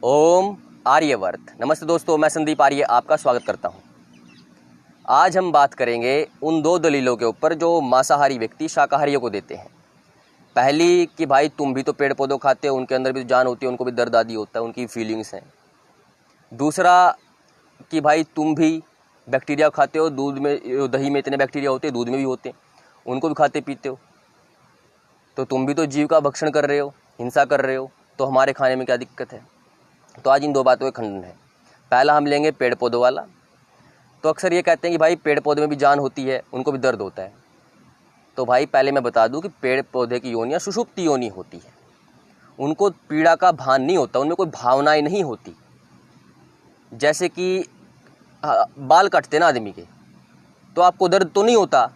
ओम आर्यवर्त। नमस्ते दोस्तों, मैं संदीप आर्य आपका स्वागत करता हूं। आज हम बात करेंगे उन दो दलीलों के ऊपर जो मांसाहारी व्यक्ति शाकाहारियों को देते हैं। पहली कि भाई तुम भी तो पेड़ पौधों खाते हो, उनके अंदर भी जान होती है, उनको भी दर्द आदि होता है, उनकी फीलिंग्स हैं। दूसरा कि भाई तुम भी बैक्टीरिया खाते हो, दूध में दही में इतने बैक्टीरिया होते हैं, दूध में भी होते हैं, उनको भी खाते पीते हो, तो तुम भी तो जीव का भक्षण कर रहे हो, हिंसा कर रहे हो, तो हमारे खाने में क्या दिक्कत है। तो आज इन दो बातों का खंडन है। पहला हम लेंगे पेड़ पौधों वाला। तो अक्सर ये कहते हैं कि भाई पेड़ पौधे में भी जान होती है, उनको भी दर्द होता है। तो भाई पहले मैं बता दूं कि पेड़ पौधे की योनियाँ सुषुप्ति योनि होती है, उनको पीड़ा का भान नहीं होता, उनमें कोई भावनाएं नहीं होती। जैसे कि बाल काटते ना आदमी के, तो आपको दर्द तो नहीं होता,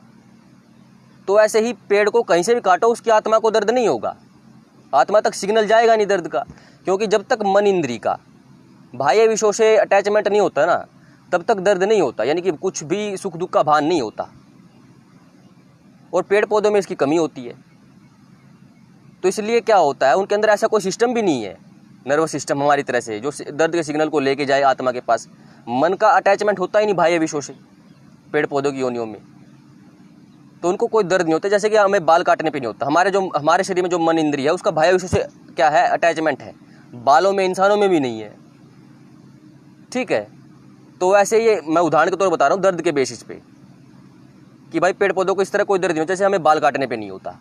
तो ऐसे ही पेड़ को कहीं से भी काटो, उसकी आत्मा को दर्द नहीं होगा, आत्मा तक सिग्नल जाएगा नहीं दर्द का। क्योंकि जब तक मन इंद्री का बाह्य विषयों से अटैचमेंट नहीं होता ना, तब तक दर्द नहीं होता, यानी कि कुछ भी सुख दुख का भान नहीं होता। और पेड़ पौधों में इसकी कमी होती है। तो इसलिए क्या होता है, उनके अंदर ऐसा कोई सिस्टम भी नहीं है, नर्वस सिस्टम हमारी तरह से, जो दर्द के सिग्नल को लेके जाए आत्मा के पास। मन का अटैचमेंट होता ही नहीं बाह्य विषयों से पेड़ पौधों की योनियों में, तो उनको कोई दर्द नहीं होता। जैसे कि हमें बाल काटने पे नहीं होता, हमारे शरीर में जो मन इंद्रिय है उसका बाह्य विषयों से क्या है, अटैचमेंट है। बालों में, इंसानों में भी नहीं है, ठीक है। तो वैसे ये मैं उदाहरण के तौर पर बता रहा हूँ दर्द के बेसिस पे, कि भाई पेड़ पौधों को इस तरह कोई दर्द नहीं होता जैसे हमें बाल काटने पे नहीं होता।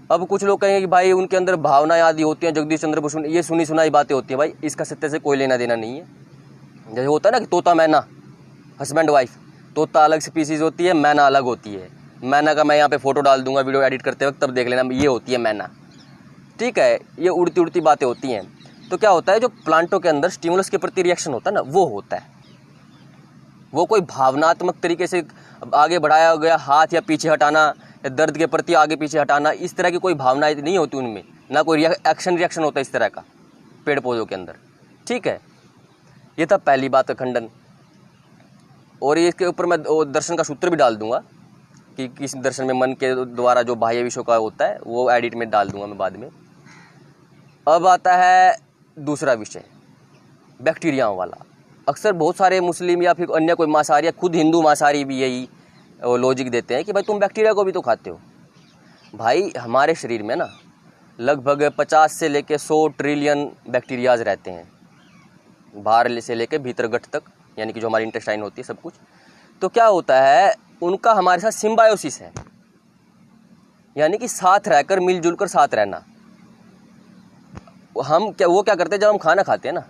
अब कुछ लोग कहेंगे कि भाई उनके अंदर भावनाएं आदि होती हैं, जगदीश चंद्र बोस, ये सुनी सुनाई बातें होती हैं। भाई इसका सत्य से कोई लेना देना नहीं है। जैसे होता है ना कि तोता मैना, हस्बैंड वाइफ, तोता अलग स्पीसीज होती है, मैना अलग होती है। मैना का मैं यहाँ पे फोटो डाल दूंगा वीडियो एडिट करते वक्त, तब देख लेना, ये होती है मैना, ठीक है। ये उड़ती उड़ती बातें होती हैं। तो क्या होता है, जो प्लांटों के अंदर स्टिमुलस के प्रति रिएक्शन होता है ना, वो होता है। वो कोई भावनात्मक तरीके से आगे बढ़ाया गया हाथ या पीछे हटाना, या दर्द के प्रति आगे पीछे हटाना, इस तरह की कोई भावनाएं नहीं होती उनमें, ना कोई एक्शन रिएक्शन होता है इस तरह का पेड़ पौधों के अंदर, ठीक है। ये था पहली बात का खंडन। और इसके ऊपर मैं दर्शन का सूत्र भी डाल दूंगा कि किस दर्शन में मन के द्वारा जो बाह्य विषयों का होता है, वो एडिट में डाल दूंगा मैं बाद में। अब आता है दूसरा विषय, बैक्टीरियाओं वाला। अक्सर बहुत सारे मुस्लिम या फिर अन्य कोई मांसाहारी या खुद हिंदू मांसाहारी भी यही लॉजिक देते हैं कि भाई तुम बैक्टीरिया को भी तो खाते हो। भाई हमारे शरीर में ना लगभग 50 से लेकर 100 ट्रिलियन बैक्टीरियाज रहते हैं, बाहर से लेकर भीतर गट तक, यानी कि जो हमारी इंटेस्टाइन होती है सब कुछ। तो क्या होता है, उनका हमारे साथ सिम्बायोसिस है, यानी कि साथ रहकर, मिलजुल कर साथ रहना। वो क्या करते हैं, जब हम खाना खाते हैं ना,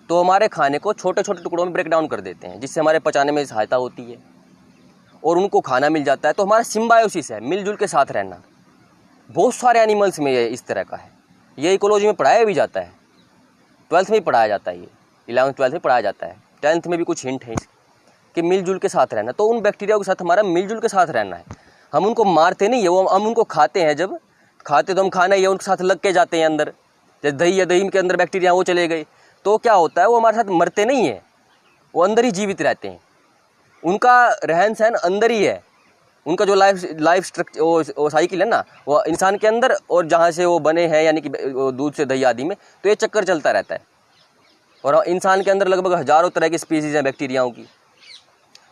तो हमारे खाने को छोटे छोटे टुकड़ों में ब्रेक डाउन कर देते हैं, जिससे हमारे पचाने में सहायता होती है और उनको खाना मिल जाता है। तो हमारा सिम्बायोसिस है, मिलजुल के साथ रहना। बहुत सारे एनिमल्स में ये इस तरह का है। ये इकोलॉजी में पढ़ाया भी जाता है, 12th में ही पढ़ाया जाता है, ये 11th 12th में पढ़ाया जाता है, 10th में भी कुछ हिंट है कि मिलजुल के साथ रहना। तो उन बैक्टीरिया के साथ हमारा मिलजुल के साथ रहना है। हम उनको मारते नहीं है, वो हम उनको खाते हैं। जब खाते तो हम खाना ही है, उनके साथ लग के जाते हैं अंदर। जैसे दही या दही के अंदर बैक्टीरिया वो चले गए, तो क्या होता है, वो हमारे साथ मरते नहीं है, वो अंदर ही जीवित रहते हैं। उनका रहन सहन अंदर ही है। उनका जो लाइफ स्ट्रक्चर साइकिल है ना, वो इंसान के अंदर और जहाँ से वो बने हैं, यानी कि दूध से दही आदि में, तो ये चक्कर चलता रहता है। और इंसान के अंदर लगभग हजारों तरह की स्पीसीज हैं बैक्टीरियाओं की।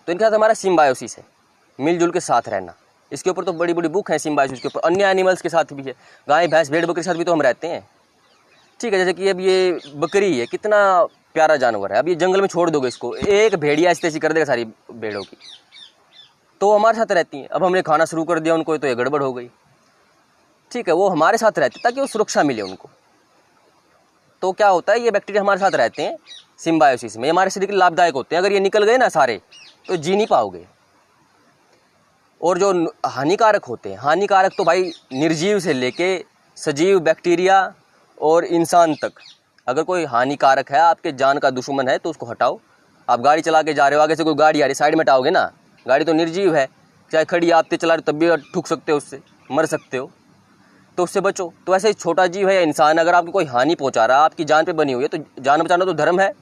तो इनके साथ हमारा सिम्बायोसिस है, मिलजुल के साथ रहना। इसके ऊपर तो बड़ी बड़ी बुक है सिम्बायोसिस के ऊपर। अन्य एनिमल्स के साथ भी है, गाय भैंस भेड़ बकरी के साथ भी तो हम रहते हैं, ठीक है। जैसे कि अब ये बकरी है, कितना प्यारा जानवर है। अब ये जंगल में छोड़ दोगे इसको, एक भेड़िया ऐसी तैसी कर देगा सारी भेड़ों की, तो हमारे साथ रहती हैं। अब हमने खाना शुरू कर दिया उनको, तो ये गड़बड़ हो गई, ठीक है। वो हमारे साथ रहते ताकि वो सुरक्षा मिले उनको। तो क्या होता है, ये बैक्टीरिया हमारे साथ रहते हैं सिम्बायोसिस में, हमारे शरीर के लाभदायक होते हैं। अगर ये निकल गए ना सारे, तो जी नहीं पाओगे। और जो हानिकारक होते हैं, हानिकारक तो भाई निर्जीव से लेके सजीव बैक्टीरिया और इंसान तक। अगर कोई हानिकारक है, आपके जान का दुश्मन है, तो उसको हटाओ। आप गाड़ी चला के जा रहे हो, आगे से कोई गाड़ी आ रही, साइड में हटाओगे ना। गाड़ी तो निर्जीव है, चाहे खड़ी आप तेज चला रहे हो तब भी ठुक सकते हो, उससे मर सकते हो, तो उससे बचो। तो ऐसे ही छोटा जीव है या इंसान, अगर आपको कोई हानि पहुंचा रहा है, आपकी जान पे बनी हुई है, तो जान बचाना तो धर्म है।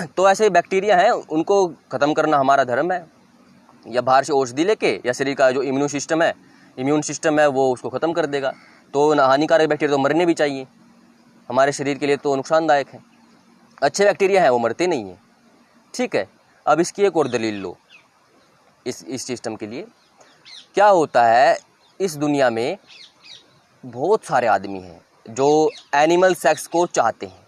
तो ऐसे बैक्टीरिया हैं, उनको ख़त्म करना हमारा धर्म है। या बाहर से औषधि लेके, या शरीर का जो इम्यून सिस्टम है वो उसको ख़त्म कर देगा। तो हानिकारक बैक्टीरिया तो मरने भी चाहिए, हमारे शरीर के लिए तो नुकसानदायक है। अच्छे बैक्टीरिया हैं वो मरते नहीं हैं। ठीक है, अब इसकी एक और दलील लो इस सिस्टम के लिए। क्या होता है, इस दुनिया में बहुत सारे आदमी हैं जो एनिमल सेक्स को चाहते हैं,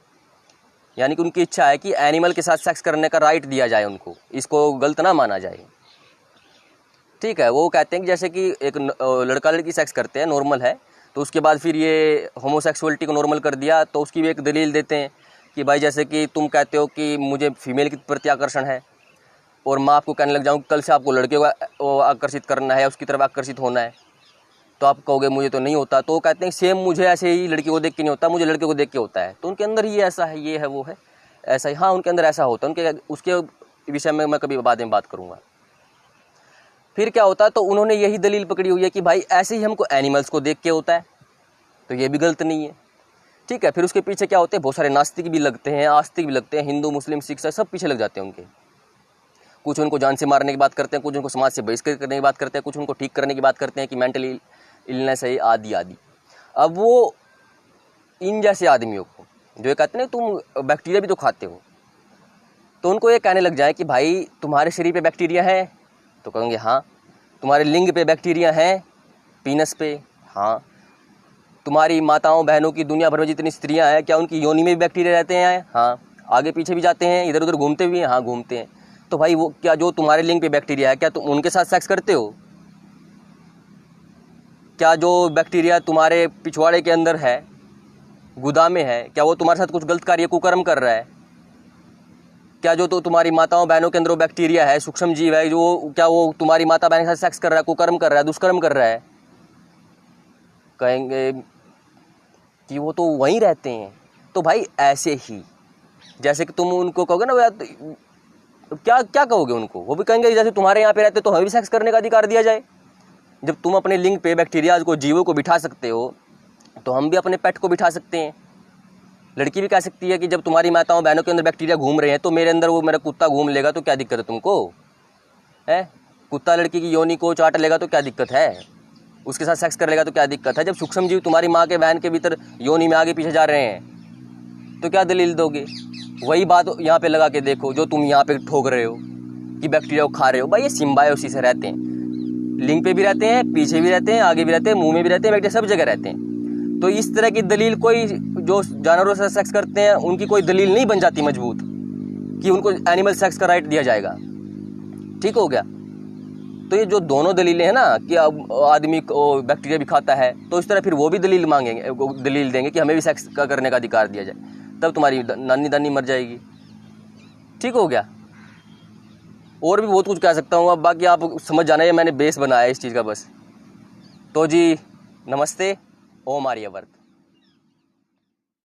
यानी कि उनकी इच्छा है कि एनिमल के साथ सेक्स करने का राइट दिया जाए उनको, इसको गलत ना माना जाए। ठीक है, वो कहते हैं कि जैसे कि एक लड़का लड़की सेक्स करते हैं, नॉर्मल है, तो उसके बाद फिर ये होमोसेक्सुअलिटी को नॉर्मल कर दिया, तो उसकी भी एक दलील देते हैं कि भाई जैसे कि तुम कहते हो कि मुझे फीमेल के प्रति आकर्षण है और मैं आपको कहने लग जाऊँ कल से आपको लड़के को आकर्षित करना है, उसकी तरफ आकर्षित होना है, तो आप कहोगे मुझे तो नहीं होता। तो वो कहते हैं सेम मुझे ऐसे ही लड़की को देख के नहीं होता, मुझे लड़के को देख के होता है। तो उनके अंदर ही ऐसा है, ये है वो है ऐसा ही, हाँ उनके अंदर ऐसा होता है। उनके उसके विषय में मैं कभी बाद में बात करूँगा। फिर क्या होता है, तो उन्होंने यही दलील पकड़ी हुई है कि भाई ऐसे ही हमको एनिमल्स को देख के होता है, तो ये भी गलत नहीं है। ठीक है, फिर उसके पीछे क्या होते हैं, बहुत सारे नास्तिक भी लगते हैं, आस्तिक भी लगते हैं, हिंदू मुस्लिम सिख सब पीछे लग जाते हैं उनके। कुछ उनको जान से मारने की बात करते हैं, कुछ उनको समाज से बहिष्कृत करने की बात करते हैं, कुछ उनको ठीक करने की बात करते हैं कि मेंटली इलनेस है आदि आदि। अब वो इन जैसे आदमियों को जो ये कहते हैं तुम बैक्टीरिया भी तो खाते हो, तो उनको ये कहने लग जाए कि भाई तुम्हारे शरीर पे बैक्टीरिया है, तो कहेंगे हाँ। तुम्हारे लिंग पे बैक्टीरिया हैं, पीनस पे, हाँ। तुम्हारी माताओं बहनों की दुनिया भर में जितनी स्त्रियां हैं, क्या उनकी योनि में भी बैक्टीरिया रहते हैं? हाँ। आगे पीछे भी जाते हैं, इधर उधर घूमते भी हैं? हाँ घूमते हैं। तो भाई वो क्या जो तुम्हारे लिंग पे बैक्टीरिया है, क्या तुम उनके साथ सेक्स करते हो? क्या जो बैक्टीरिया तुम्हारे पिछवाड़े के अंदर है, गुदा में है, क्या वो तुम्हारे साथ कुछ गलत कार्य कुकर्म कर रहा है? क्या जो तो तुम्हारी माताओं बहनों के अंदर वो बैक्टीरिया है, सूक्ष्म जीव है, जो क्या वो तुम्हारी माता बहन के साथ सेक्स कर रहा है, कुकर्म कर रहा है, दुष्कर्म कर रहा है? कहेंगे कि वो तो वहीं रहते हैं। तो भाई ऐसे ही जैसे कि तुम उनको कहोगे ना, तो क्या क्या कहोगे उनको? वो भी कहेंगे जैसे तुम्हारे यहाँ पे रहते तो हमें भी सेक्स करने का अधिकार दिया जाए। जब तुम अपने लिंग पे बैक्टीरिया को, जीवों को बिठा सकते हो, तो हम भी अपने पेट को बिठा सकते हैं। लड़की भी कह सकती है कि जब तुम्हारी माताओं बहनों के अंदर बैक्टीरिया घूम रहे हैं, तो मेरे अंदर वो मेरा कुत्ता घूम लेगा तो क्या दिक्कत है तुमको? है कुत्ता लड़की की योनि को चाट लेगा तो क्या दिक्कत है? उसके साथ सेक्स कर लेगा तो क्या दिक्कत है? जब सूक्ष्म जीव तुम्हारी माँ के बहन के भीतर योनि में आगे पीछे जा रहे हैं, तो क्या दलील दोगे? वही बात यहाँ पे लगा के देखो जो तुम यहाँ पे ठोक रहे हो कि बैक्टीरिया को खा रहे हो। भाई ये सिम्बायोसिस से रहते हैं, लिंग पे भी रहते हैं, पीछे भी रहते हैं, आगे भी रहते हैं, मुंह में भी रहते हैं, बैक्टीरिया सब जगह रहते हैं। तो इस तरह की दलील कोई जो जानवरों से सेक्स करते हैं उनकी कोई दलील नहीं बन जाती मजबूत कि उनको एनिमल सेक्स का राइट दिया जाएगा। ठीक हो गया? तो ये जो दोनों दलीलें हैं ना कि अब आदमी को बैक्टीरिया भी खाता है, तो इस तरह फिर वो भी दलील मांगेंगे, दलील देंगे कि हमें भी सेक्स का करने का अधिकार दिया जाए, तब तुम्हारी नानी दानी मर जाएगी। ठीक हो गया? और भी बहुत कुछ कह सकता हूँ, अब बाकी आप समझ जाना, ये मैंने बेस बनाया इस चीज़ का बस। तो जी नमस्ते, ओम आर्यवर्त।